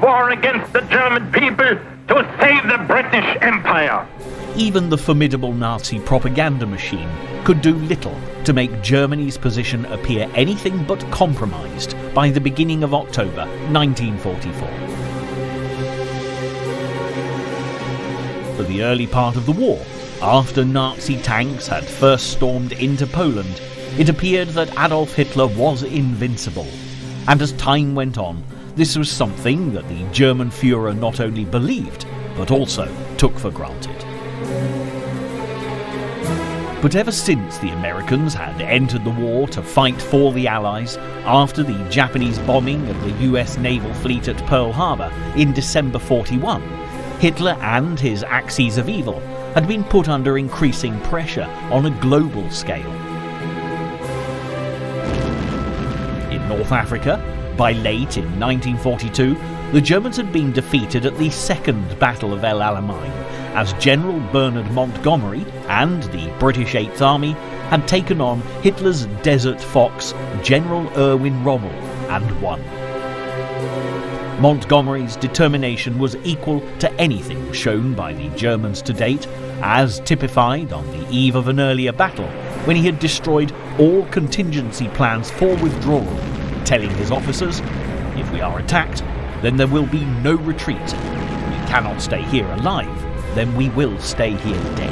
war against the German people to save the British Empire. Even the formidable Nazi propaganda machine could do little to make Germany's position appear anything but compromised by the beginning of October 1944. For the early part of the war, after Nazi tanks had first stormed into Poland, it appeared that Adolf Hitler was invincible. And as time went on, this was something that the German Führer not only believed, but also took for granted. But ever since the Americans had entered the war to fight for the Allies, after the Japanese bombing of the US naval fleet at Pearl Harbor in December 41, Hitler and his axes of evil had been put under increasing pressure on a global scale. In North Africa, by late in 1942, the Germans had been defeated at the Second Battle of El Alamein, as General Bernard Montgomery and the British Eighth Army had taken on Hitler's Desert Fox, General Erwin Rommel, and won. Montgomery's determination was equal to anything shown by the Germans to date, as typified on the eve of an earlier battle, when he had destroyed all contingency plans for withdrawal, telling his officers, "If we are attacked, then there will be no retreat. We cannot stay here alive, then we will stay here dead."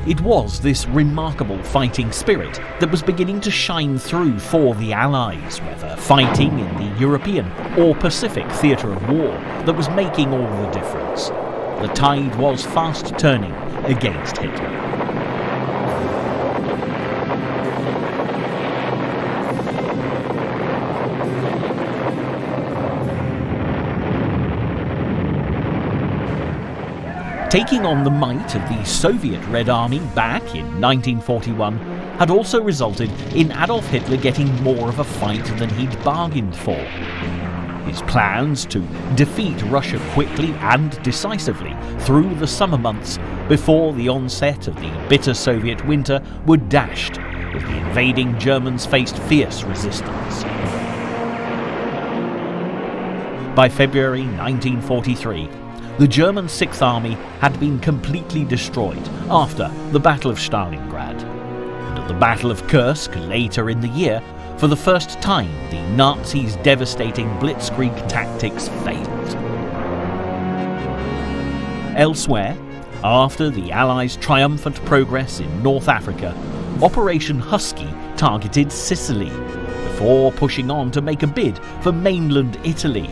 It was this remarkable fighting spirit that was beginning to shine through for the Allies, whether fighting in the European or Pacific theatre of war, that was making all the difference. The tide was fast turning against Hitler. Taking on the might of the Soviet Red Army back in 1941 had also resulted in Adolf Hitler getting more of a fight than he'd bargained for. His plans to defeat Russia quickly and decisively through the summer months before the onset of the bitter Soviet winter were dashed as the invading Germans faced fierce resistance. By February 1943, the German Sixth Army had been completely destroyed after the Battle of Stalingrad. And at the Battle of Kursk later in the year, for the first time, the Nazis' devastating blitzkrieg tactics failed. Elsewhere, after the Allies' triumphant progress in North Africa, Operation Husky targeted Sicily, before pushing on to make a bid for mainland Italy.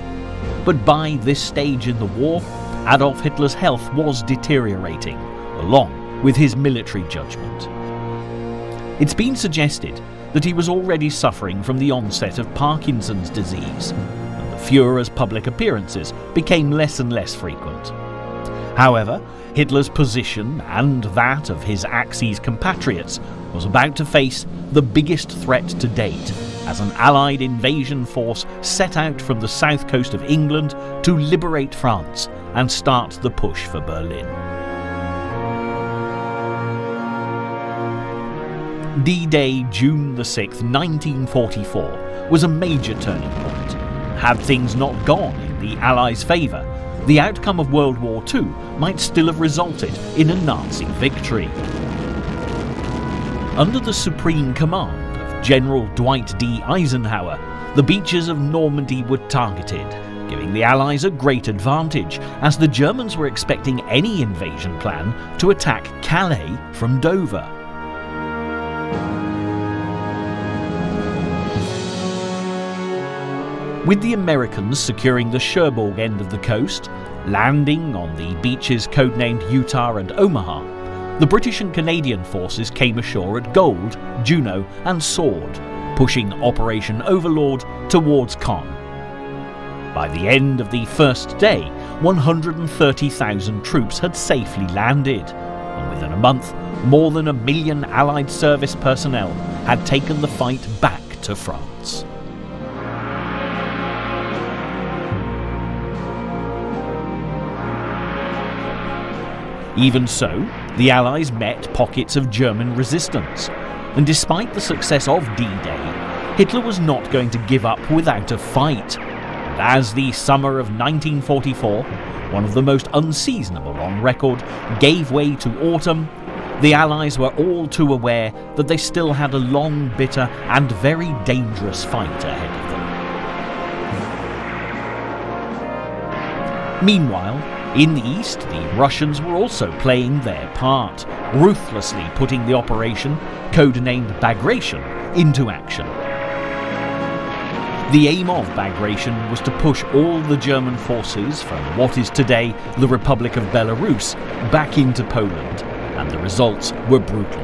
But by this stage in the war, Adolf Hitler's health was deteriorating, along with his military judgment. It's been suggested that he was already suffering from the onset of Parkinson's disease, and the Führer's public appearances became less and less frequent. However, Hitler's position and that of his Axis compatriots was about to face the biggest threat to date, as an Allied invasion force set out from the south coast of England to liberate France and start the push for Berlin. D-Day, June the 6th, 1944, was a major turning point. Had things not gone in the Allies' favour, the outcome of World War II might still have resulted in a Nazi victory. Under the supreme command of General Dwight D. Eisenhower, the beaches of Normandy were targeted, giving the Allies a great advantage, as the Germans were expecting any invasion plan to attack Calais from Dover. With the Americans securing the Cherbourg end of the coast, landing on the beaches codenamed Utah and Omaha, the British and Canadian forces came ashore at Gold, Juno and Sword, pushing Operation Overlord towards Caen. By the end of the first day, 130,000 troops had safely landed, and within a month, more than 1 million Allied service personnel had taken the fight back to France. Even so, The Allies met pockets of German resistance, and despite the success of D-Day, Hitler was not going to give up without a fight. And as the summer of 1944, one of the most unseasonable on record, gave way to autumn, the Allies were all too aware that they still had a long, bitter and very dangerous fight ahead of them. Meanwhile, in the east, the Russians were also playing their part, ruthlessly putting the operation, codenamed Bagration, into action. The aim of Bagration was to push all the German forces from what is today the Republic of Belarus back into Poland, and the results were brutal.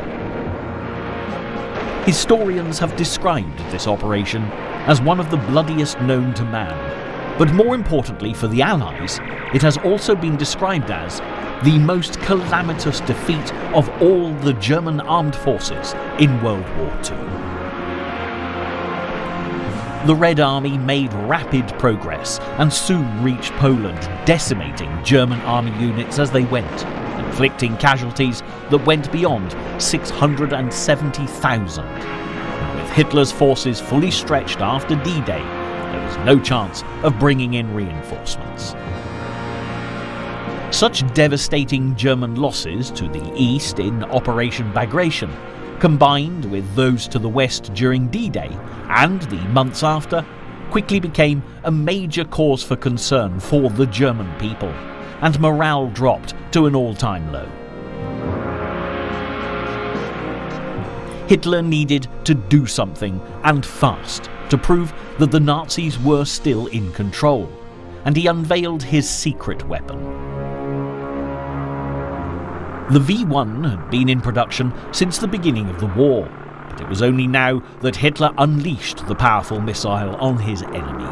Historians have described this operation as one of the bloodiest known to man, but more importantly for the Allies, it has also been described as the most calamitous defeat of all the German armed forces in World War II. The Red Army made rapid progress and soon reached Poland, decimating German army units as they went, inflicting casualties that went beyond 670,000. With Hitler's forces fully stretched after D-Day, there was no chance of bringing in reinforcements. Such devastating German losses to the east in Operation Bagration, combined with those to the west during D-Day and the months after, quickly became a major cause for concern for the German people, and morale dropped to an all-time low. Hitler needed to do something, and fast, to prove that the Nazis were still in control, and he unveiled his secret weapon. The V1 had been in production since the beginning of the war, but it was only now that Hitler unleashed the powerful missile on his enemy.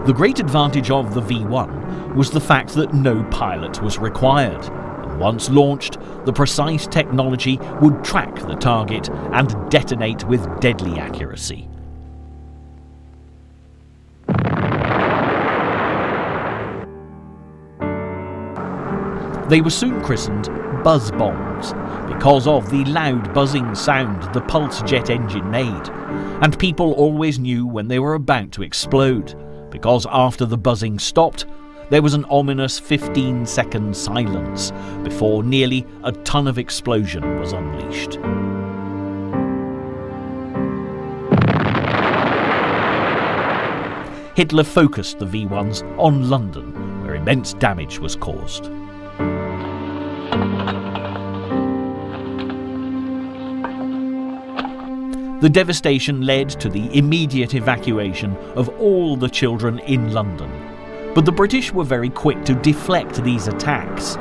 The great advantage of the V1 was the fact that no pilot was required, and once launched, the precise technology would track the target and detonate with deadly accuracy. They were soon christened buzz bombs because of the loud buzzing sound the pulse jet engine made, and people always knew when they were about to explode, because after the buzzing stopped, there was an ominous 15-second silence before nearly a ton of explosion was unleashed. Hitler focused the V1s on London, where immense damage was caused. The devastation led to the immediate evacuation of all the children in London, but the British were very quick to deflect these attacks.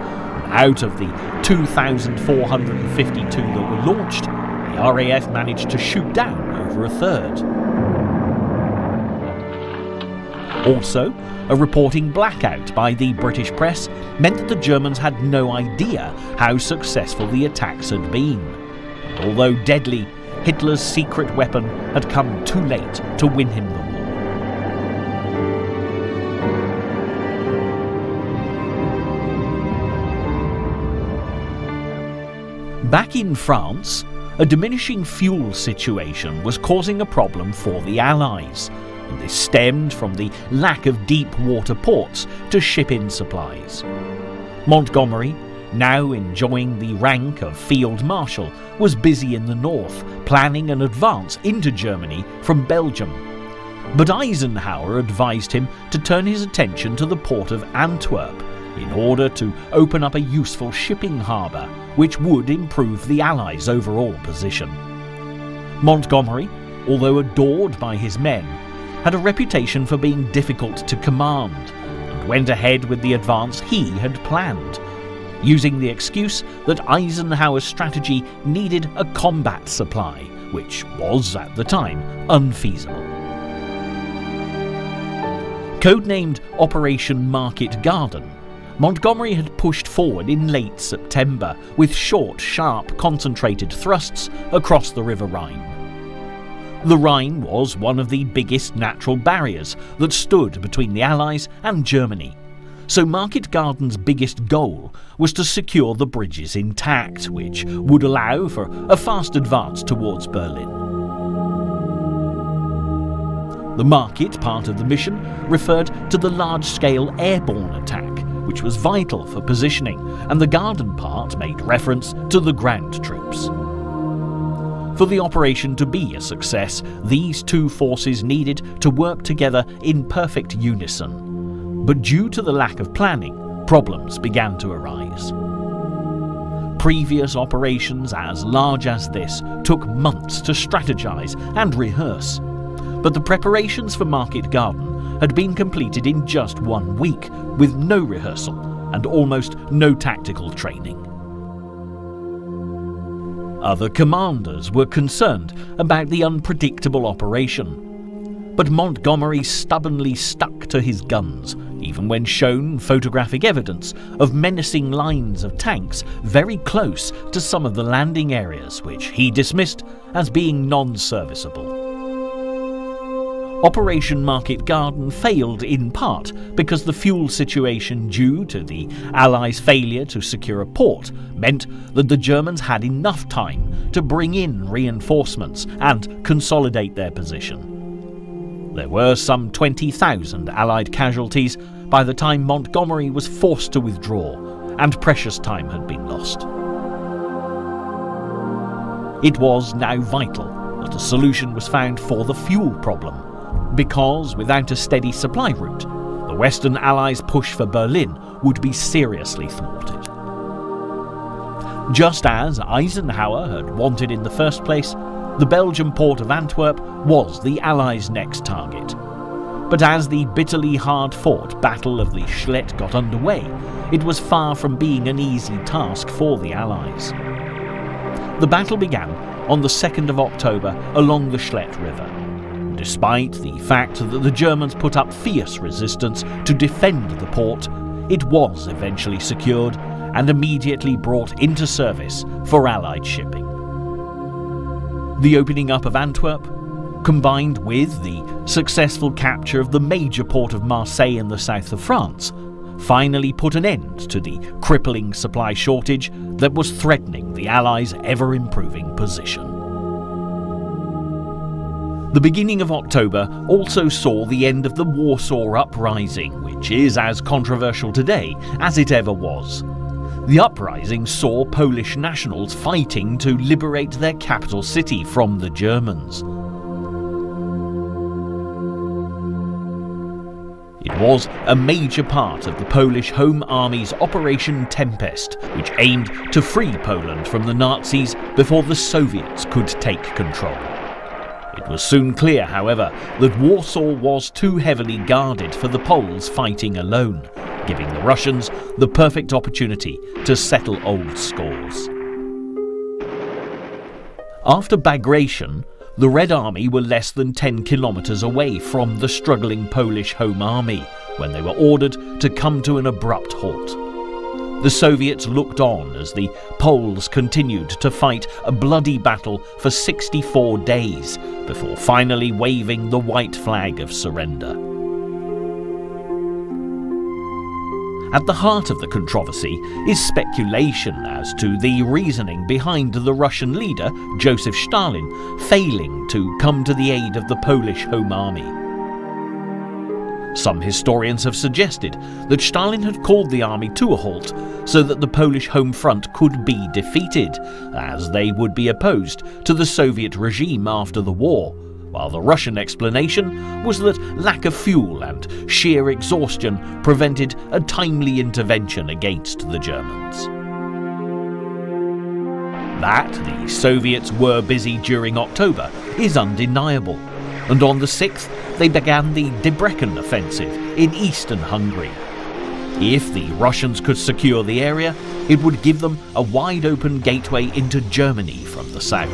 Out of the 2,452 that were launched, the RAF managed to shoot down over a third. Also, a reporting blackout by the British press meant that the Germans had no idea how successful the attacks had been. And although deadly, Hitler's secret weapon had come too late to win him the war. Back in France, a diminishing fuel situation was causing a problem for the Allies, and this stemmed from the lack of deep water ports to ship in supplies. Montgomery, now enjoying the rank of Field Marshal, was busy in the north, planning an advance into Germany from Belgium. But Eisenhower advised him to turn his attention to the port of Antwerp in order to open up a useful shipping harbour, which would improve the Allies' overall position. Montgomery, although adored by his men, had a reputation for being difficult to command, and went ahead with the advance he had planned, using the excuse that Eisenhower's strategy needed a combat supply, which was, at the time, unfeasible. Codenamed Operation Market Garden, Montgomery had pushed forward in late September with short, sharp, concentrated thrusts across the River Rhine. The Rhine was one of the biggest natural barriers that stood between the Allies and Germany, So Market Garden's biggest goal was to secure the bridges intact, which would allow for a fast advance towards Berlin. The market part of the mission referred to the large-scale airborne attack, which was vital for positioning, and the garden part made reference to the ground troops. For the operation to be a success, these two forces needed to work together in perfect unison. But due to the lack of planning, problems began to arise. Previous operations as large as this took months to strategize and rehearse, but the preparations for Market Garden had been completed in just 1 week, with no rehearsal and almost no tactical training. Other commanders were concerned about the unpredictable operation, but Montgomery stubbornly stuck to his guns, even when shown photographic evidence of menacing lines of tanks very close to some of the landing areas, which he dismissed as being non-serviceable. Operation Market Garden failed in part because the fuel situation due to the Allies' failure to secure a port meant that the Germans had enough time to bring in reinforcements and consolidate their position. There were some 20,000 Allied casualties by the time Montgomery was forced to withdraw, and precious time had been lost. It was now vital that a solution was found for the fuel problem, because without a steady supply route, the Western Allies' push for Berlin would be seriously thwarted. Just as Eisenhower had wanted in the first place, the Belgian port of Antwerp was the Allies' next target. But as the bitterly hard-fought Battle of the Scheldt got underway, it was far from being an easy task for the Allies. The battle began on the 2nd of October along the Scheldt River. Despite the fact that the Germans put up fierce resistance to defend the port, it was eventually secured and immediately brought into service for Allied shipping. The opening up of Antwerp, combined with the successful capture of the major port of Marseille in the south of France, finally put an end to the crippling supply shortage that was threatening the Allies' ever-improving position. The beginning of October also saw the end of the Warsaw Uprising, which is as controversial today as it ever was. The uprising saw Polish nationals fighting to liberate their capital city from the Germans. It was a major part of the Polish Home Army's Operation Tempest, which aimed to free Poland from the Nazis before the Soviets could take control. It was soon clear, however, that Warsaw was too heavily guarded for the Poles fighting alone, giving the Russians the perfect opportunity to settle old scores. After Bagration, the Red Army were less than 10 kilometers away from the struggling Polish Home Army when they were ordered to come to an abrupt halt. The Soviets looked on as the Poles continued to fight a bloody battle for 64 days before finally waving the white flag of surrender. At the heart of the controversy is speculation as to the reasoning behind the Russian leader, Joseph Stalin, failing to come to the aid of the Polish Home Army. Some historians have suggested that Stalin had called the army to a halt so that the Polish home front could be defeated, as they would be opposed to the Soviet regime after the war, while the Russian explanation was that lack of fuel and sheer exhaustion prevented a timely intervention against the Germans. That the Soviets were busy during October is undeniable, and on the 6th they began the Debrecen offensive in eastern Hungary. If the Russians could secure the area, it would give them a wide-open gateway into Germany from the south.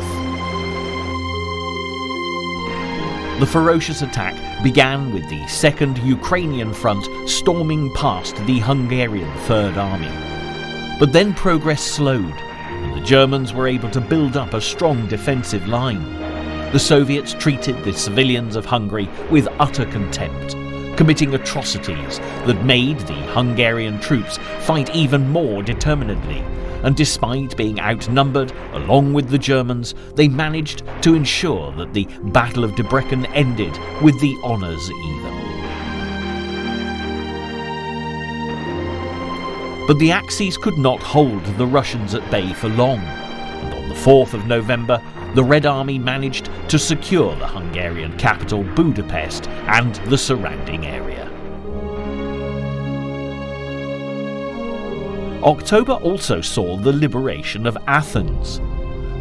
The ferocious attack began with the 2nd Ukrainian Front storming past the Hungarian Third Army. But then progress slowed, and the Germans were able to build up a strong defensive line. The Soviets treated the civilians of Hungary with utter contempt, committing atrocities that made the Hungarian troops fight even more determinedly, and despite being outnumbered along with the Germans, they managed to ensure that the Battle of Debrecen ended with the honours even. But the Axis could not hold the Russians at bay for long, and on the 4th of November, the Red Army managed to secure the Hungarian capital Budapest and the surrounding area. October also saw the liberation of Athens.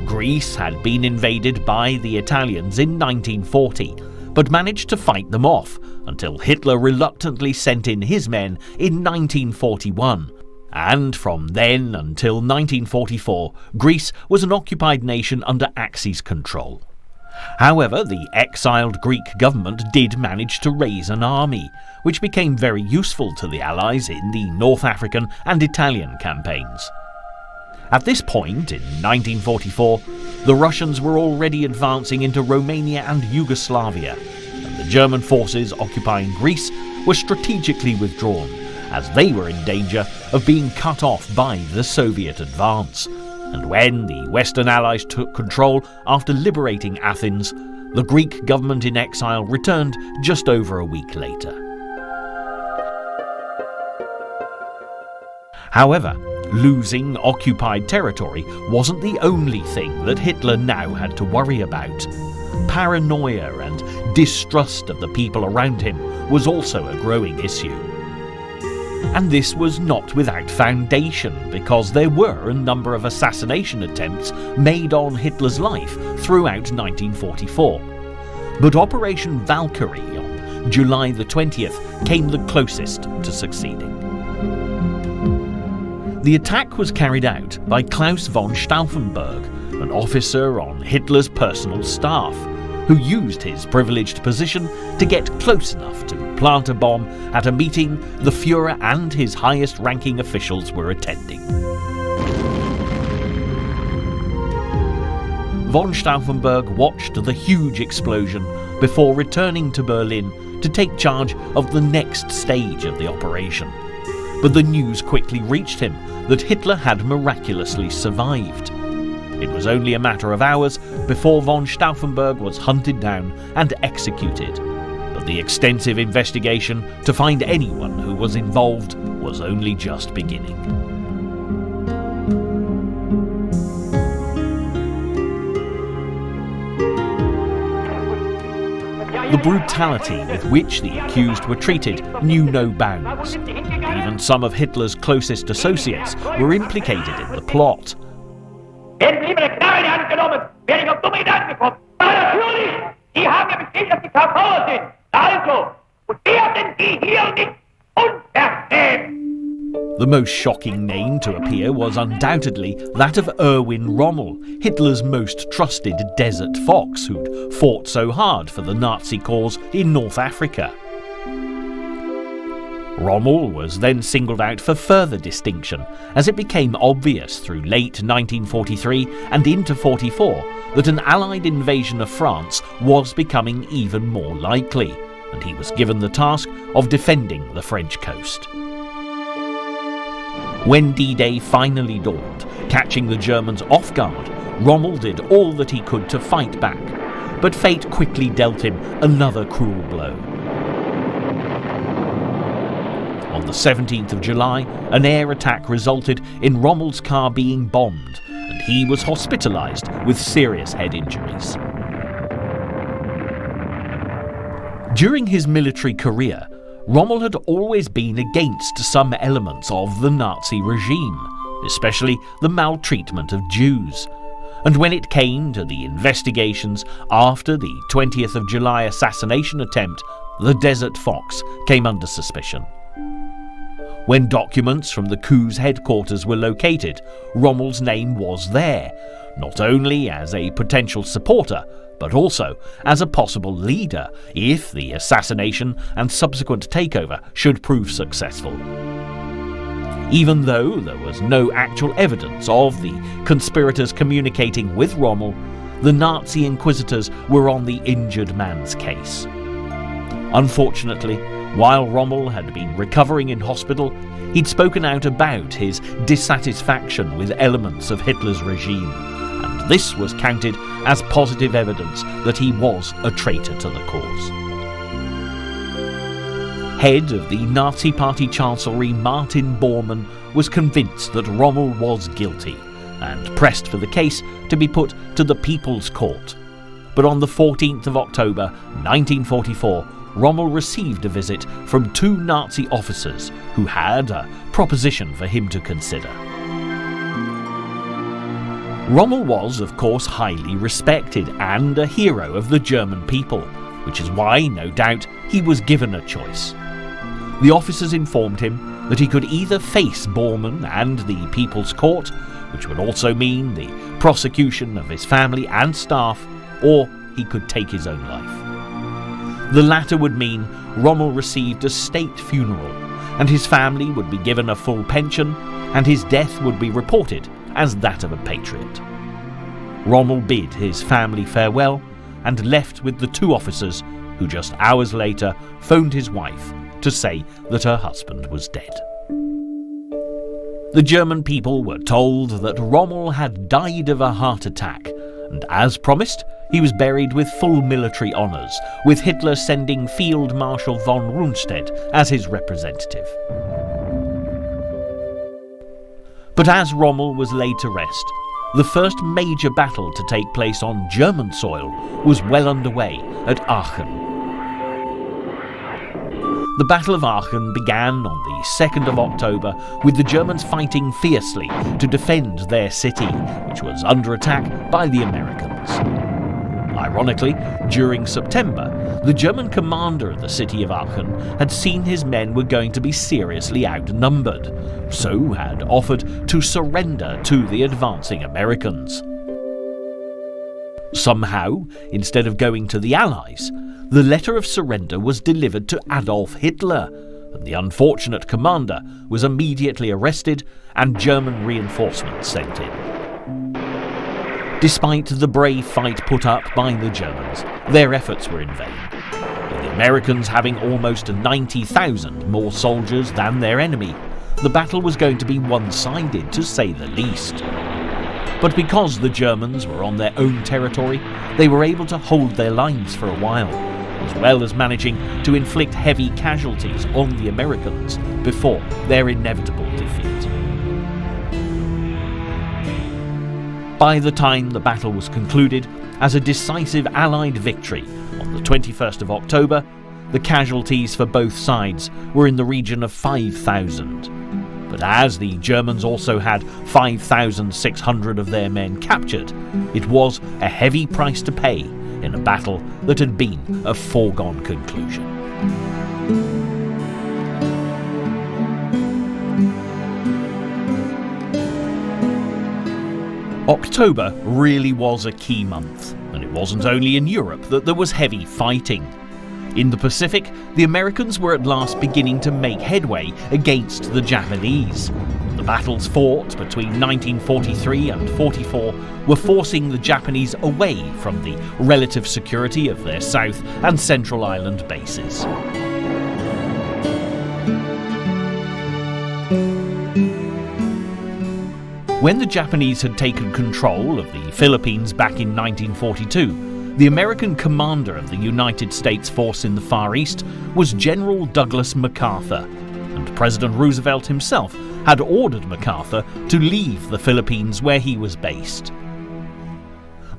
Greece had been invaded by the Italians in 1940, but managed to fight them off until Hitler reluctantly sent in his men in 1941. And from then until 1944, Greece was an occupied nation under Axis control. However, the exiled Greek government did manage to raise an army, which became very useful to the Allies in the North African and Italian campaigns. At this point, in 1944, the Russians were already advancing into Romania and Yugoslavia, and the German forces occupying Greece were strategically withdrawn, as they were in danger of being cut off by the Soviet advance. And when the Western Allies took control after liberating Athens, the Greek government in exile returned just over a week later. However, losing occupied territory wasn't the only thing that Hitler now had to worry about. Paranoia and distrust of the people around him was also a growing issue. And this was not without foundation, because there were a number of assassination attempts made on Hitler's life throughout 1944. But Operation Valkyrie on July the 20th came the closest to succeeding. The attack was carried out by Klaus von Stauffenberg, an officer on Hitler's personal staff, who used his privileged position to get close enough to plant a bomb at a meeting the Führer and his highest-ranking officials were attending. Von Stauffenberg watched the huge explosion before returning to Berlin to take charge of the next stage of the operation. But the news quickly reached him that Hitler had miraculously survived. It was only a matter of hours before von Stauffenberg was hunted down and executed. But the extensive investigation to find anyone who was involved was only just beginning. The brutality with which the accused were treated knew no bounds. Even some of Hitler's closest associates were implicated in the plot. Werden Sie meine Knarre angenommen, wäre ich auf dumme Gedanken gekommen. Aber natürlich, Sie haben ja bestätigt, dass die KV sind. Also, und werden Sie hier nicht unverschämt. The most shocking name to appear was undoubtedly that of Erwin Rommel, Hitler's most trusted desert fox who'd fought so hard for the Nazi cause in North Africa. Rommel was then singled out for further distinction, as it became obvious through late 1943 and into 44 that an Allied invasion of France was becoming even more likely, and he was given the task of defending the French coast. When D-Day finally dawned, catching the Germans off guard, Rommel did all that he could to fight back, but fate quickly dealt him another cruel blow. On the 17th of July, an air attack resulted in Rommel's car being bombed, and he was hospitalized with serious head injuries. During his military career, Rommel had always been against some elements of the Nazi regime, especially the maltreatment of Jews. And when it came to the investigations after the 20th of July assassination attempt, the Desert Fox came under suspicion. When documents from the coup's headquarters were located, Rommel's name was there, not only as a potential supporter, but also as a possible leader if the assassination and subsequent takeover should prove successful. Even though there was no actual evidence of the conspirators communicating with Rommel, the Nazi inquisitors were on the injured man's case. Unfortunately, While Rommel had been recovering in hospital, he'd spoken out about his dissatisfaction with elements of Hitler's regime, and this was counted as positive evidence that he was a traitor to the cause. Head of the Nazi Party Chancellery Martin Bormann was convinced that Rommel was guilty and pressed for the case to be put to the People's Court. But on the 14th of October 1944, Rommel received a visit from two Nazi officers who had a proposition for him to consider. Rommel was, of course, highly respected and a hero of the German people, which is why, no doubt, he was given a choice. The officers informed him that he could either face Bormann and the People's Court, which would also mean the prosecution of his family and staff, or he could take his own life. The latter would mean Rommel received a state funeral, and his family would be given a full pension, and his death would be reported as that of a patriot. Rommel bid his family farewell and left with the two officers, who just hours later phoned his wife to say that her husband was dead. The German people were told that Rommel had died of a heart attack, and as promised, he was buried with full military honours, with Hitler sending Field Marshal von Rundstedt as his representative. But as Rommel was laid to rest, the first major battle to take place on German soil was well underway at Aachen. The Battle of Aachen began on the 2nd of October with the Germans fighting fiercely to defend their city, which was under attack by the Americans. Ironically, during September, the German commander of the city of Aachen had seen his men were going to be seriously outnumbered, so had offered to surrender to the advancing Americans. Somehow, instead of going to the Allies, the letter of surrender was delivered to Adolf Hitler, and the unfortunate commander was immediately arrested and German reinforcements sent in. Despite the brave fight put up by the Germans, their efforts were in vain, with the Americans having almost 90,000 more soldiers than their enemy. The battle was going to be one-sided, to say the least. But because the Germans were on their own territory, they were able to hold their lines for a while, as well as managing to inflict heavy casualties on the Americans before their inevitable defeat. By the time the battle was concluded as a decisive Allied victory on the 21st of October, the casualties for both sides were in the region of 5,000. But as the Germans also had 5,600 of their men captured, it was a heavy price to pay in a battle that had been a foregone conclusion. October really was a key month, and it wasn't only in Europe that there was heavy fighting. In the Pacific, the Americans were at last beginning to make headway against the Japanese. The battles fought between 1943 and 44 were forcing the Japanese away from the relative security of their South and Central Island bases. When the Japanese had taken control of the Philippines back in 1942, the American commander of the United States force in the Far East was General Douglas MacArthur, and President Roosevelt himself had ordered MacArthur to leave the Philippines where he was based.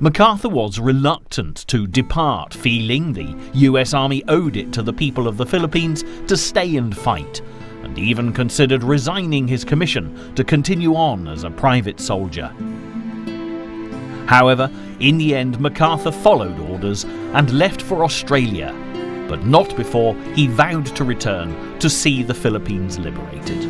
MacArthur was reluctant to depart, feeling the US Army owed it to the people of the Philippines to stay and fight, and even considered resigning his commission to continue on as a private soldier. However, in the end, MacArthur followed orders and left for Australia, but not before he vowed to return to see the Philippines liberated.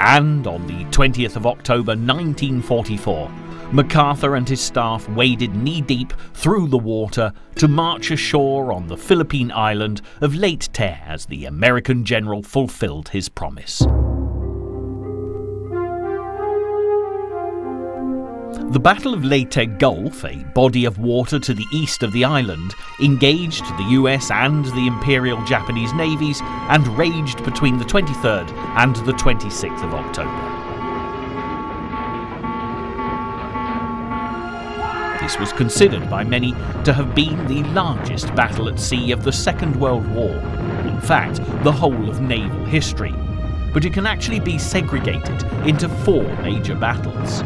And on the 20th of October 1944, MacArthur and his staff waded knee-deep through the water to march ashore on the Philippine island of Leyte as the American general fulfilled his promise. The Battle of Leyte Gulf, a body of water to the east of the island, engaged the US and the Imperial Japanese navies and raged between the 23rd and the 26th of October. This was considered by many to have been the largest battle at sea of the Second World War, in fact, the whole of naval history, but it can actually be segregated into 4 major battles.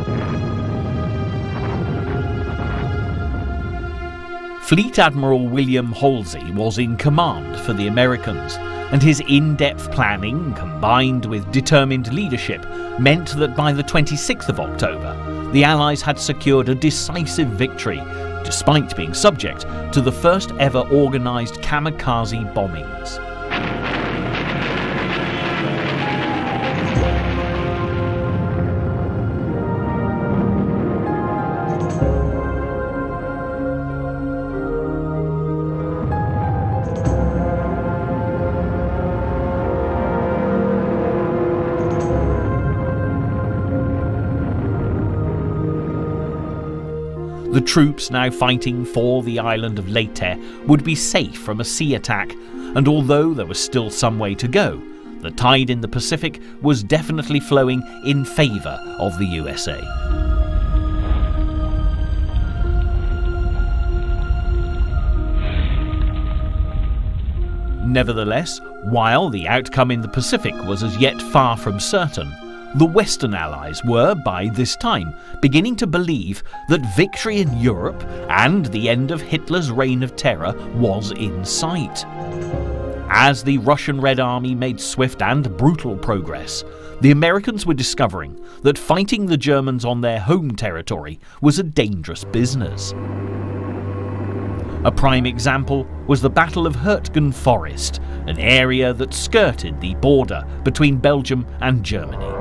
Fleet Admiral William Halsey was in command for the Americans, and his in-depth planning, combined with determined leadership, meant that by the 26th of October, the Allies had secured a decisive victory, despite being subject to the first ever organised kamikaze bombings. The troops now fighting for the island of Leyte would be safe from a sea attack, and although there was still some way to go, the tide in the Pacific was definitely flowing in favour of the USA. Nevertheless, while the outcome in the Pacific was as yet far from certain, the Western Allies were, by this time, beginning to believe that victory in Europe and the end of Hitler's reign of terror was in sight. As the Russian Red Army made swift and brutal progress, the Americans were discovering that fighting the Germans on their home territory was a dangerous business. A prime example was the Battle of Ardennes Forest, an area that skirted the border between Belgium and Germany.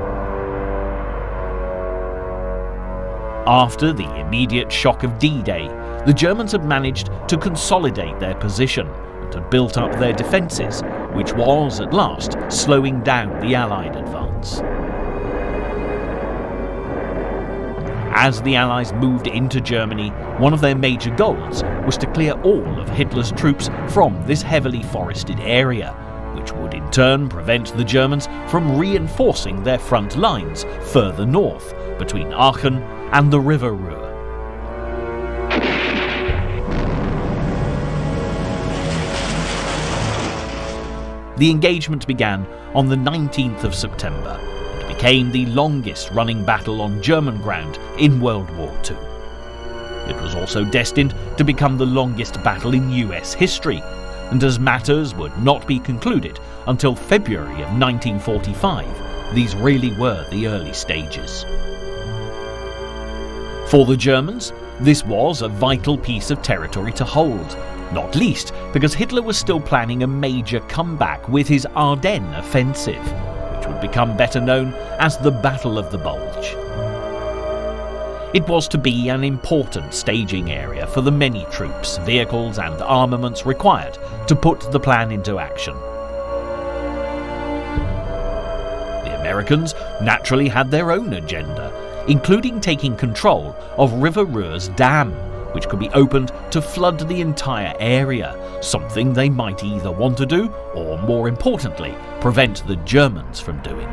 After the immediate shock of D-Day, the Germans had managed to consolidate their position and had built up their defences, which was, at last, slowing down the Allied advance. As the Allies moved into Germany, one of their major goals was to clear all of Hitler's troops from this heavily forested area, which would in turn prevent the Germans from reinforcing their front lines further north, between Aachen and the River Ruhr. The engagement began on the 19th of September and became the longest running battle on German ground in World War II. It was also destined to become the longest battle in US history, and as matters would not be concluded until February of 1945, these really were the early stages. For the Germans, this was a vital piece of territory to hold, not least because Hitler was still planning a major comeback with his Ardennes offensive, which would become better known as the Battle of the Bulge. It was to be an important staging area for the many troops, vehicles and armaments required to put the plan into action. The Americans naturally had their own agenda, including taking control of River Ruhr's dam, which could be opened to flood the entire area, something they might either want to do or, more importantly, prevent the Germans from doing.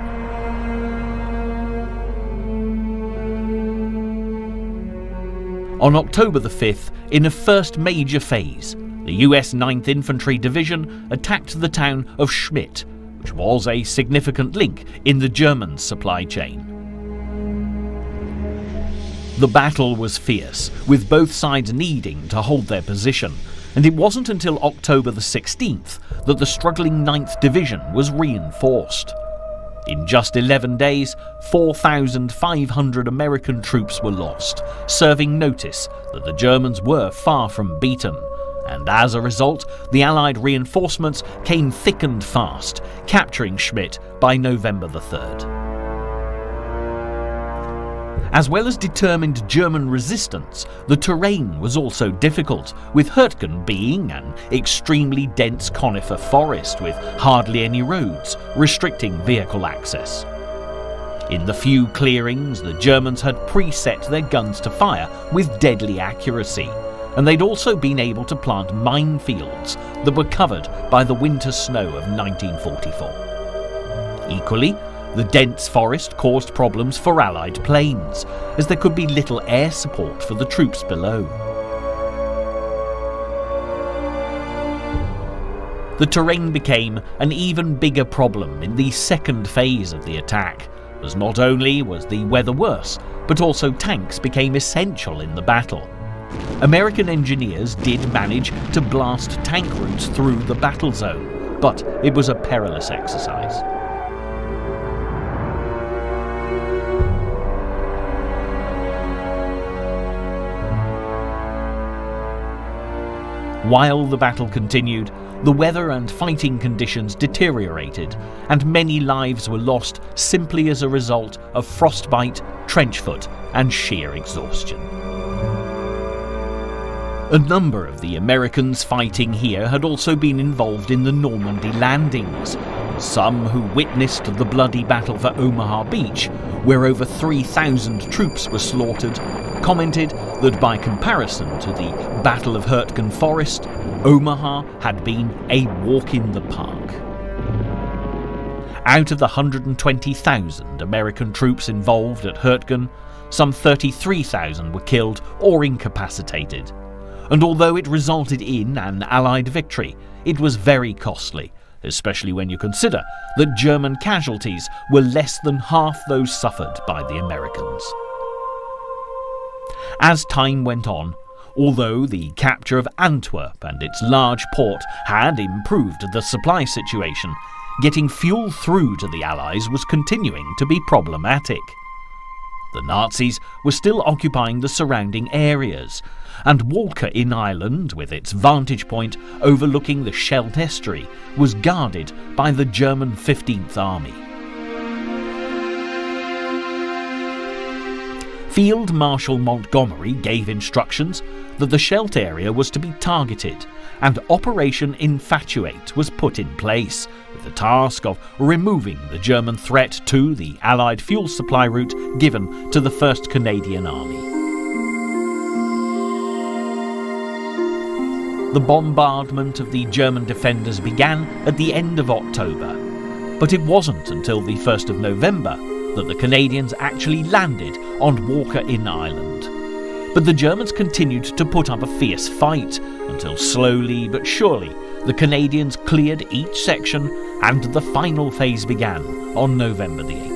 On October the 5th, in a first major phase, the US 9th Infantry Division attacked the town of Schmidt, which was a significant link in the German supply chain. The battle was fierce, with both sides needing to hold their position, and it wasn't until October the 16th that the struggling 9th Division was reinforced. In just 11 days, 4,500 American troops were lost, serving notice that the Germans were far from beaten, and as a result, the Allied reinforcements came thick and fast, capturing Schmidt by November the 3rd. As well as determined German resistance, the terrain was also difficult, with Ardennes being an extremely dense conifer forest with hardly any roads, restricting vehicle access. In the few clearings, the Germans had preset their guns to fire with deadly accuracy, and they'd also been able to plant minefields that were covered by the winter snow of 1944. Equally, the dense forest caused problems for Allied planes, as there could be little air support for the troops below. The terrain became an even bigger problem in the second phase of the attack, as not only was the weather worse, but also tanks became essential in the battle. American engineers did manage to blast tank routes through the battle zone, but it was a perilous exercise. While the battle continued, the weather and fighting conditions deteriorated, and many lives were lost simply as a result of frostbite, trench foot, and sheer exhaustion. A number of the Americans fighting here had also been involved in the Normandy landings. Some who witnessed the bloody battle for Omaha Beach, where over 3,000 troops were slaughtered, commented that by comparison to the Battle of Hurtgen Forest, Omaha had been a walk in the park. Out of the 120,000 American troops involved at Hurtgen, some 33,000 were killed or incapacitated. And although it resulted in an Allied victory, it was very costly, especially when you consider that German casualties were less than half those suffered by the Americans. As time went on, although the capture of Antwerp and its large port had improved the supply situation, getting fuel through to the Allies was continuing to be problematic. The Nazis were still occupying the surrounding areas, and Walker in Ireland, with its vantage point overlooking the Scheldt estuary, was guarded by the German 15th Army. Field Marshal Montgomery gave instructions that the Scheldt area was to be targeted, and Operation Infatuate was put in place, with the task of removing the German threat to the Allied fuel supply route given to the 1st Canadian Army. The bombardment of the German defenders began at the end of October, but it wasn't until the 1st of November that the Canadians actually landed on Walker in Ireland. But the Germans continued to put up a fierce fight until slowly but surely the Canadians cleared each section and the final phase began on November the 8th.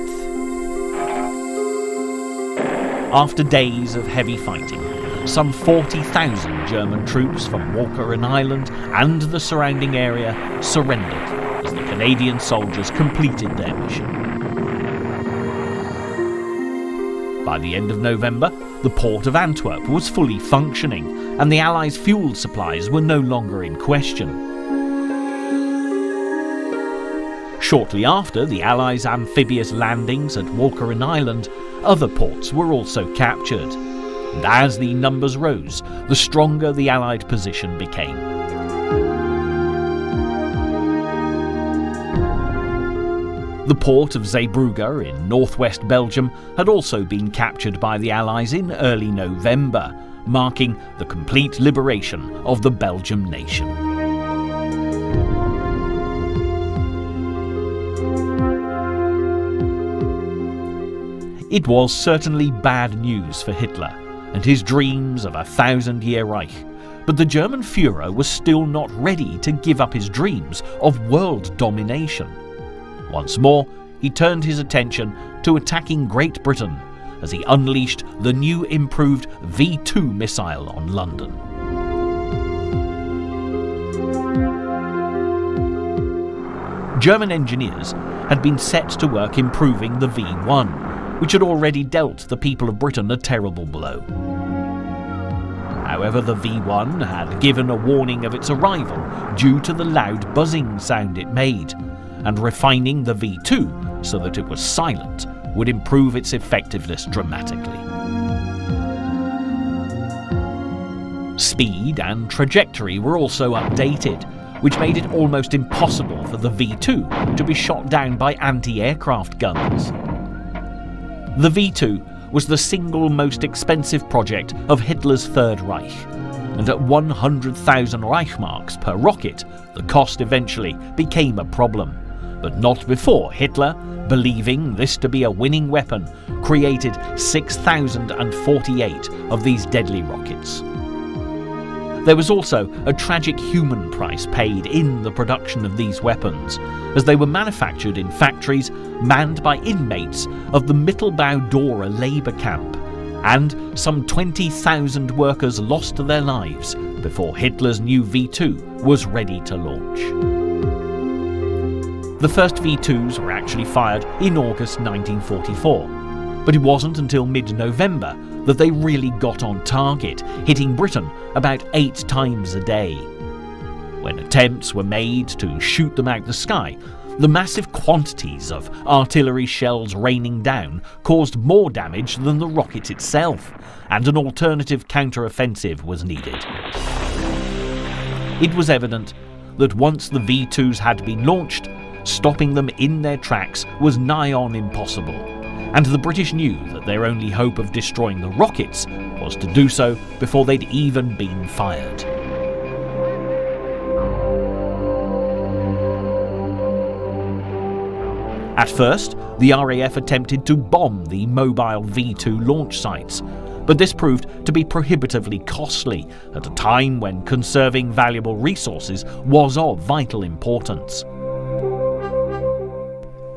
After days of heavy fighting, some 40,000 German troops from Walker in Ireland and the surrounding area surrendered as the Canadian soldiers completed their mission. By the end of November, the port of Antwerp was fully functioning, and the Allies' fuel supplies were no longer in question. Shortly after the Allies' amphibious landings at Walker in Ireland, other ports were also captured, and as the numbers rose, the stronger the Allied position became. The port of Zeebrugge in northwest Belgium had also been captured by the Allies in early November, marking the complete liberation of the Belgian nation. It was certainly bad news for Hitler and his dreams of a 1,000-year Reich, but the German Führer was still not ready to give up his dreams of world domination. Once more, he turned his attention to attacking Great Britain as he unleashed the new improved V2 missile on London. German engineers had been set to work improving the V1, which had already dealt the people of Britain a terrible blow. However, the V1 had given a warning of its arrival due to the loud buzzing sound it made, and refining the V2 so that it was silent would improve its effectiveness dramatically. Speed and trajectory were also updated, which made it almost impossible for the V2 to be shot down by anti-aircraft guns. The V2 was the single most expensive project of Hitler's Third Reich, and at 100,000 Reichsmarks per rocket, the cost eventually became a problem. But not before Hitler, believing this to be a winning weapon, created 6,048 of these deadly rockets. There was also a tragic human price paid in the production of these weapons, as they were manufactured in factories manned by inmates of the Mittelbau-Dora labour camp, and some 20,000 workers lost their lives before Hitler's new V2 was ready to launch. The first V2s were actually fired in August 1944, but it wasn't until mid-November that they really got on target, hitting Britain about 8 times a day. When attempts were made to shoot them out the sky, the massive quantities of artillery shells raining down caused more damage than the rocket itself, and an alternative counter-offensive was needed. It was evident that once the V2s had been launched, stopping them in their tracks was nigh on impossible, and the British knew that their only hope of destroying the rockets was to do so before they'd even been fired. At first, the RAF attempted to bomb the mobile V2 launch sites, but this proved to be prohibitively costly at a time when conserving valuable resources was of vital importance.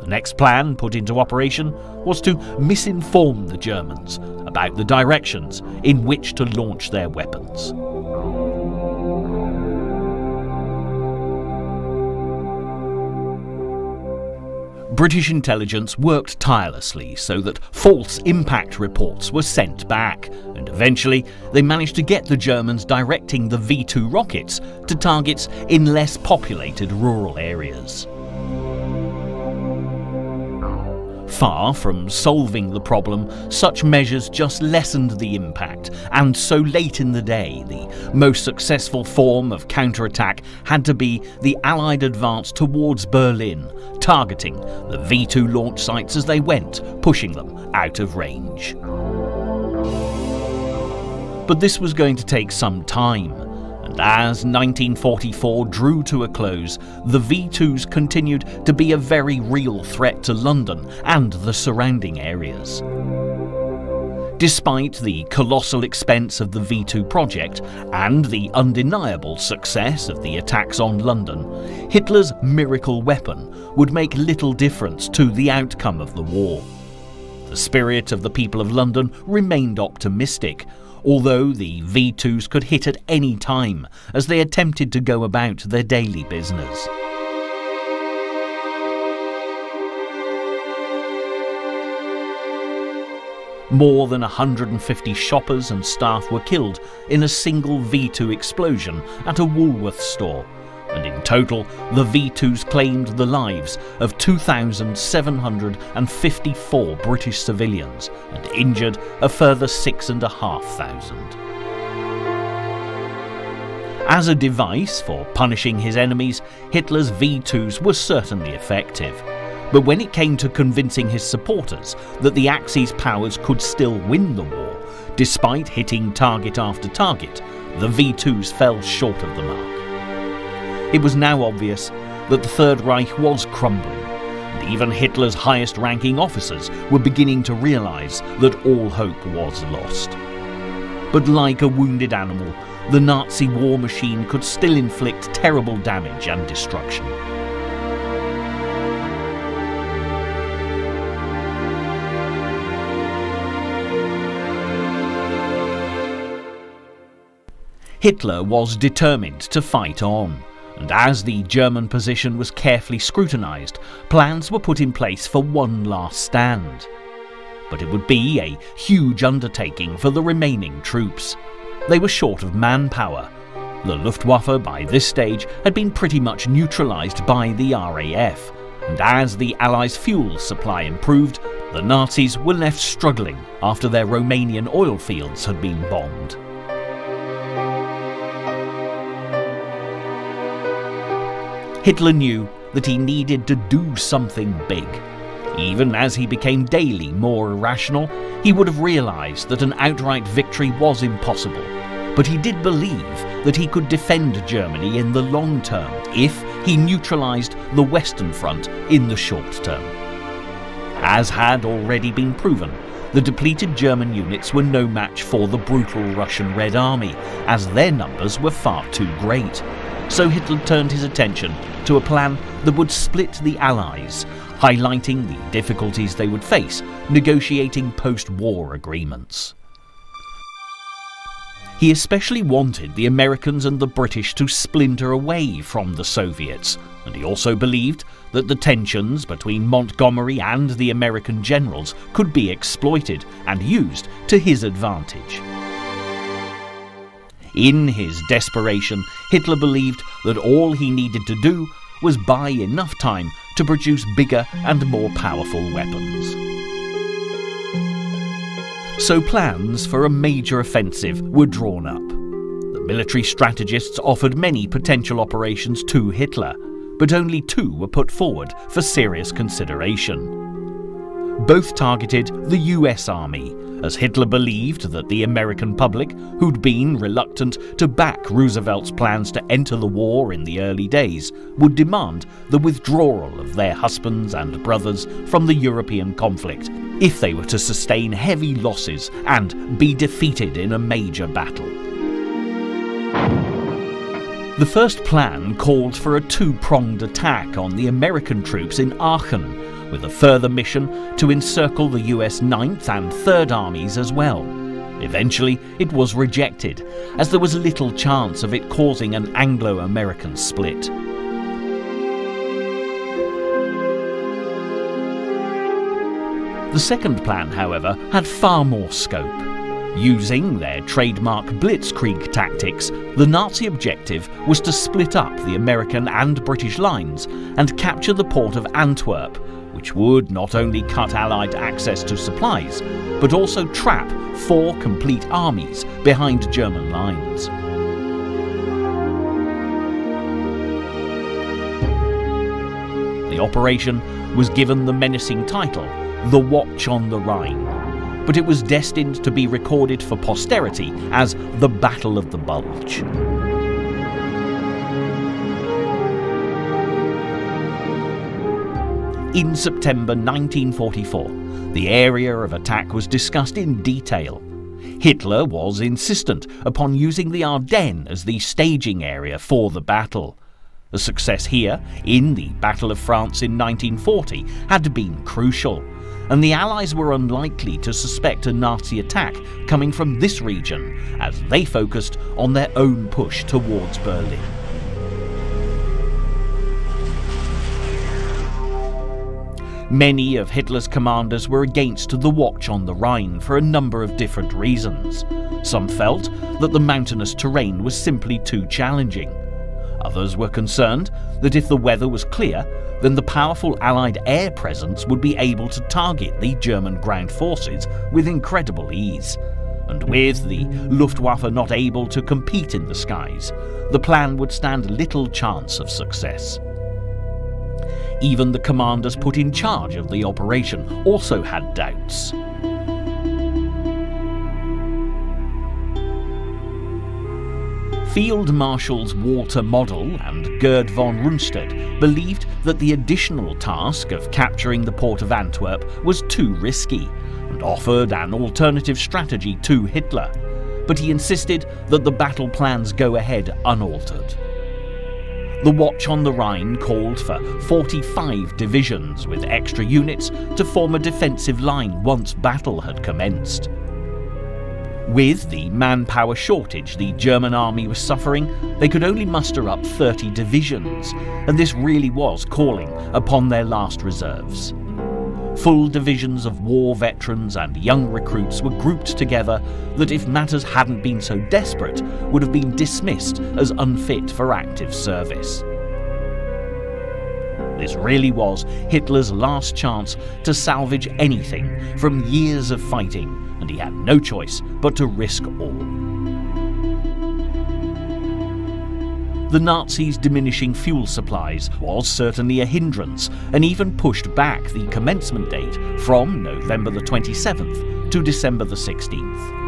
The next plan put into operation was to misinform the Germans about the directions in which to launch their weapons. British intelligence worked tirelessly so that false impact reports were sent back, and eventually they managed to get the Germans directing the V2 rockets to targets in less populated rural areas. Far from solving the problem, such measures just lessened the impact, and so late in the day, the most successful form of counterattack had to be the Allied advance towards Berlin, targeting the V2 launch sites as they went, pushing them out of range. But this was going to take some time, and as 1944 drew to a close, the V2s continued to be a very real threat to London and the surrounding areas. Despite the colossal expense of the V2 project and the undeniable success of the attacks on London, Hitler's miracle weapon would make little difference to the outcome of the war. The spirit of the people of London remained optimistic, although the V2s could hit at any time as they attempted to go about their daily business. More than 150 shoppers and staff were killed in a single V2 explosion at a Woolworths store, and in total the V2s claimed the lives of 2,754 British civilians and injured a further 6,500. As a device for punishing his enemies, Hitler's V2s were certainly effective. But when it came to convincing his supporters that the Axis powers could still win the war, despite hitting target after target, the V2s fell short of the mark. It was now obvious that the Third Reich was crumbling, and even Hitler's highest-ranking officers were beginning to realise that all hope was lost. But like a wounded animal, the Nazi war machine could still inflict terrible damage and destruction. Hitler was determined to fight on, and as the German position was carefully scrutinised, plans were put in place for one last stand. But it would be a huge undertaking for the remaining troops. They were short of manpower. The Luftwaffe by this stage had been pretty much neutralised by the RAF, and as the Allies' fuel supply improved, the Nazis were left struggling after their Romanian oil fields had been bombed. Hitler knew that he needed to do something big, Even as he became daily more irrational, he would have realized that an outright victory was impossible. But he did believe that he could defend Germany in the long term if he neutralized the Western Front in the short term. As had already been proven, the depleted German units were no match for the brutal Russian Red Army, as their numbers were far too great. So Hitler turned his attention to a plan that would split the Allies, highlighting the difficulties they would face negotiating post-war agreements. He especially wanted the Americans and the British to splinter away from the Soviets, and he also believed that the tensions between Montgomery and the American generals could be exploited and used to his advantage. In his desperation, Hitler believed that all he needed to do was buy enough time to produce bigger and more powerful weapons. So plans for a major offensive were drawn up. The military strategists offered many potential operations to Hitler, but only 2 were put forward for serious consideration. Both targeted the US Army, as Hitler believed that the American public, who'd been reluctant to back Roosevelt's plans to enter the war in the early days, would demand the withdrawal of their husbands and brothers from the European conflict if they were to sustain heavy losses and be defeated in a major battle. The first plan called for a 2-pronged attack on the American troops in Aachen, with a further mission to encircle the US 9th and 3rd Armies as well. Eventually, it was rejected, as there was little chance of it causing an Anglo-American split. The second plan, however, had far more scope. Using their trademark blitzkrieg tactics, the Nazi objective was to split up the American and British lines and capture the port of Antwerp, which would not only cut Allied access to supplies, but also trap 4 complete armies behind German lines. The operation was given the menacing title, The Watch on the Rhine, but it was destined to be recorded for posterity as the Battle of the Bulge. In September 1944, the area of attack was discussed in detail. Hitler was insistent upon using the Ardennes as the staging area for the battle. The success here, in the Battle of France in 1940, had been crucial, and the Allies were unlikely to suspect a Nazi attack coming from this region, as they focused on their own push towards Berlin. Many of Hitler's commanders were against the Watch on the Rhine for a number of different reasons. Some felt that the mountainous terrain was simply too challenging. Others were concerned that if the weather was clear, then the powerful Allied air presence would be able to target the German ground forces with incredible ease. And with the Luftwaffe not able to compete in the skies, the plan would stand little chance of success. Even the commanders put in charge of the operation also had doubts. Field Marshals Walter Model and Gerd von Rundstedt believed that the additional task of capturing the port of Antwerp was too risky, and offered an alternative strategy to Hitler, but he insisted that the battle plans go ahead unaltered. The Watch on the Rhine called for 45 divisions with extra units to form a defensive line once battle had commenced. With the manpower shortage the German army was suffering, they could only muster up 30 divisions, and this really was calling upon their last reserves. Full divisions of war veterans and young recruits were grouped together that, if matters hadn't been so desperate, would have been dismissed as unfit for active service. This really was Hitler's last chance to salvage anything from years of fighting, and he had no choice but to risk all. the Nazis' diminishing fuel supplies was certainly a hindrance, and even pushed back the commencement date from November the 27th to December the 16th.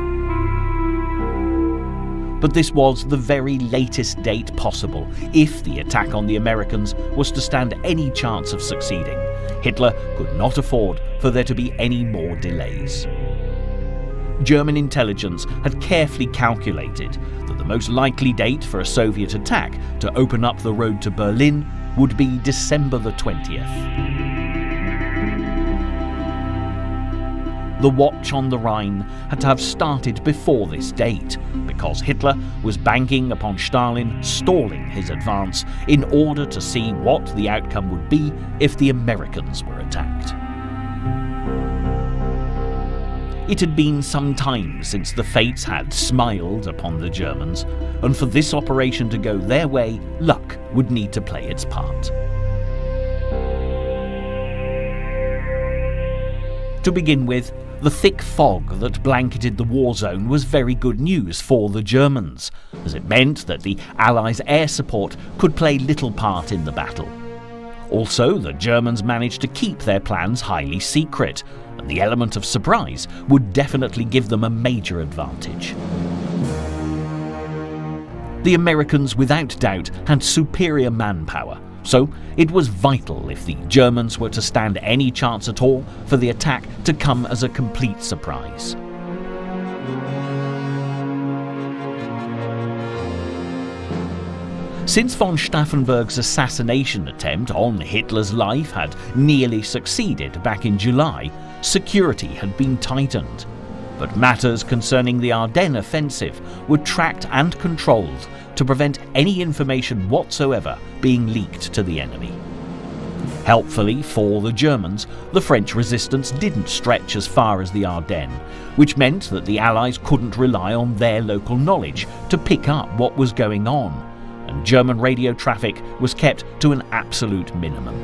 But this was the very latest date possible if the attack on the Americans was to stand any chance of succeeding. Hitler could not afford for there to be any more delays. German intelligence had carefully calculated that the most likely date for a Soviet attack to open up the road to Berlin would be December the 20th. The watch on the Rhine had to have started before this date, because Hitler was banking upon Stalin stalling his advance in order to see what the outcome would be if the Americans were attacked. It had been some time since the fates had smiled upon the Germans, and for this operation to go their way, luck would need to play its part. To begin with, the thick fog that blanketed the war zone was very good news for the Germans, as it meant that the Allies' air support could play little part in the battle. Also, the Germans managed to keep their plans highly secret, and the element of surprise would definitely give them a major advantage. The Americans, without doubt, had superior manpower, so it was vital, if the Germans were to stand any chance at all, for the attack to come as a complete surprise. Since von Stauffenberg's assassination attempt on Hitler's life had nearly succeeded back in July, security had been tightened. But matters concerning the Ardennes offensive were tracked and controlled to prevent any information whatsoever being leaked to the enemy. Helpfully for the Germans, the French resistance didn't stretch as far as the Ardennes, which meant that the Allies couldn't rely on their local knowledge to pick up what was going on, and German radio traffic was kept to an absolute minimum.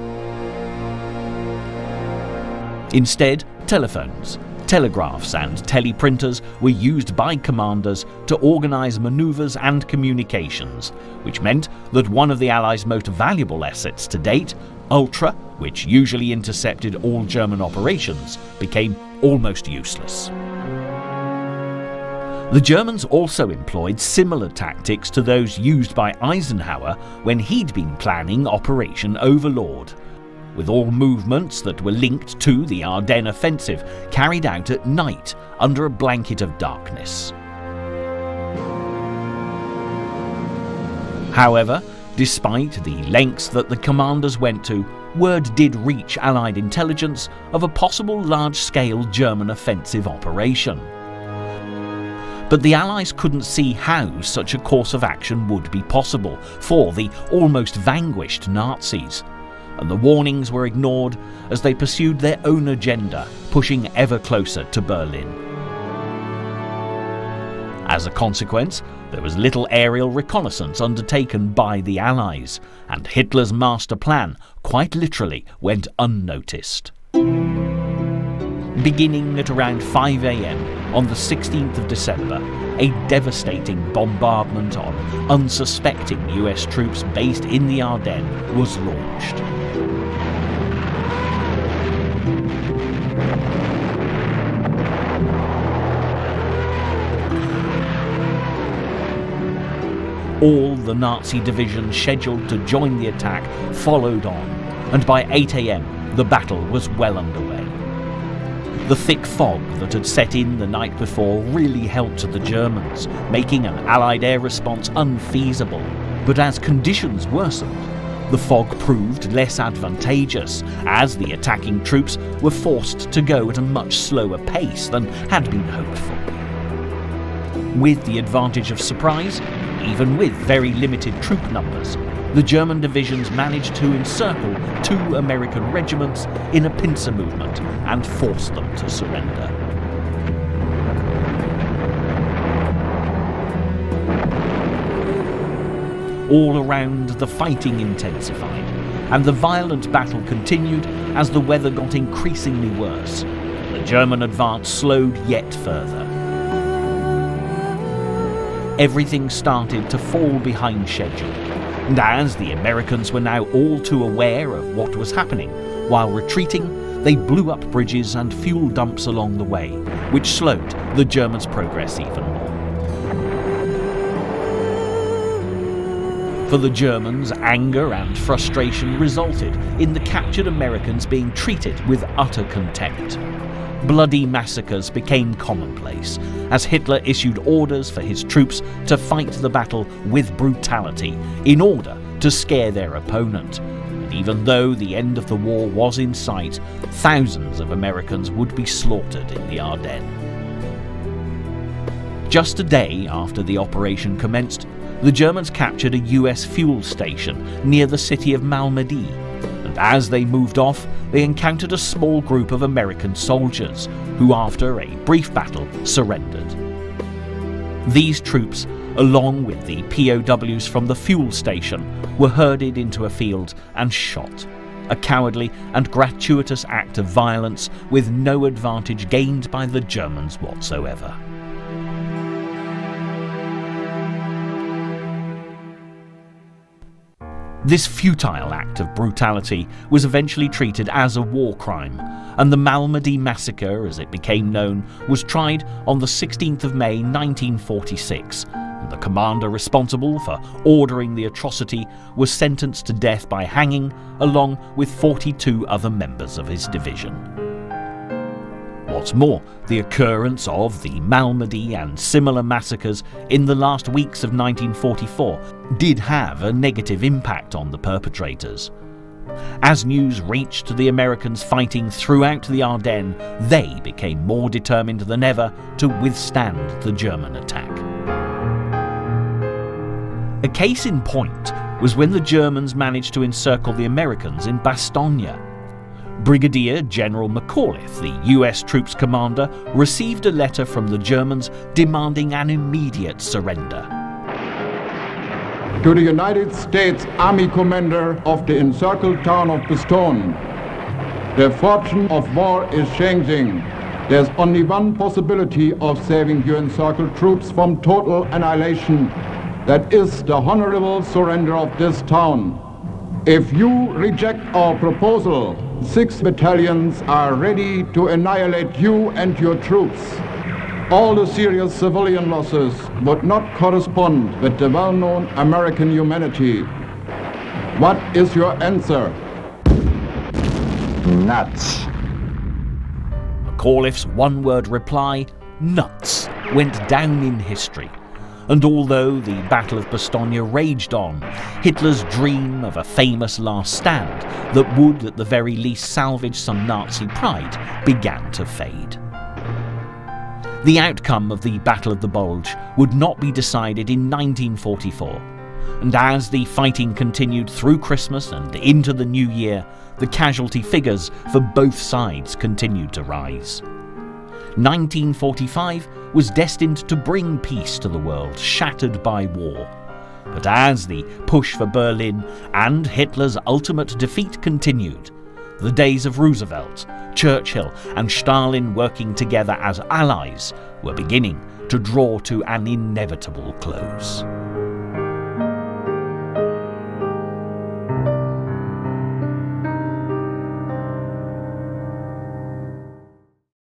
Instead, telephones, telegraphs and teleprinters were used by commanders to organise manoeuvres and communications, which meant that one of the Allies' most valuable assets to date, Ultra, which usually intercepted all German operations, became almost useless. The Germans also employed similar tactics to those used by Eisenhower when he'd been planning Operation Overlord, with all movements that were linked to the Ardennes offensive carried out at night under a blanket of darkness. However, despite the lengths that the commanders went to, word did reach Allied intelligence of a possible large-scale German offensive operation. But the Allies couldn't see how such a course of action would be possible for the almost vanquished Nazis, and the warnings were ignored as they pursued their own agenda, pushing ever closer to Berlin. As a consequence, there was little aerial reconnaissance undertaken by the Allies, and Hitler's master plan quite literally went unnoticed. Beginning at around 5 AM on the 16th of December, a devastating bombardment on unsuspecting US troops based in the Ardennes was launched. All the Nazi divisions scheduled to join the attack followed on, and by 8 AM the battle was well underway. The thick fog that had set in the night before really helped the Germans, making an Allied air response unfeasible. But as conditions worsened, the fog proved less advantageous, as the attacking troops were forced to go at a much slower pace than had been hoped for. With the advantage of surprise, even with very limited troop numbers, the German divisions managed to encircle 2 American regiments in a pincer movement and force them to surrender. All around, the fighting intensified, and the violent battle continued as the weather got increasingly worse. The German advance slowed yet further. Everything started to fall behind schedule, And as the Americans were now all too aware of what was happening, while retreating, they blew up bridges and fuel dumps along the way, which slowed the Germans' progress even more. For the Germans, anger and frustration resulted in the captured Americans being treated with utter contempt. Bloody massacres became commonplace, as Hitler issued orders for his troops to fight the battle with brutality in order to scare their opponent. And even though the end of the war was in sight, thousands of Americans would be slaughtered in the Ardennes. Just a day after the operation commenced, the Germans captured a US fuel station near the city of Malmedy, and as they moved off, they encountered a small group of American soldiers, who after a brief battle surrendered. These troops, along with the POWs from the fuel station, were herded into a field and shot, a cowardly and gratuitous act of violence with no advantage gained by the Germans whatsoever. This futile act of brutality was eventually treated as a war crime, and the Malmedy massacre, as it became known, was tried on the 16th of May 1946, and the commander responsible for ordering the atrocity was sentenced to death by hanging, along with 42 other members of his division. What's more, the occurrence of the Malmedy and similar massacres in the last weeks of 1944 did have a negative impact on the perpetrators. As news reached the Americans fighting throughout the Ardennes, they became more determined than ever to withstand the German attack. A case in point was when the Germans managed to encircle the Americans in Bastogne. Brigadier General McAuliffe, the US troops commander, received a letter from the Germans demanding an immediate surrender. To the United States Army Commander of the encircled town of Bastogne, the fortune of war is changing. There's only one possibility of saving your encircled troops from total annihilation. That is the honorable surrender of this town. If you reject our proposal, 6 battalions are ready to annihilate you and your troops. All the serious civilian losses would not correspond with the well-known American humanity. What is your answer? Nuts. McAuliffe's one-word reply, nuts, went down in history. And although the Battle of Bastogne raged on, Hitler's dream of a famous last stand that would at the very least salvage some Nazi pride began to fade. The outcome of the Battle of the Bulge would not be decided in 1944, and as the fighting continued through Christmas and into the new year, the casualty figures for both sides continued to rise. 1945 was destined to bring peace to the world shattered by war. But as the push for Berlin and Hitler's ultimate defeat continued, the days of Roosevelt, Churchill and Stalin working together as allies were beginning to draw to an inevitable close.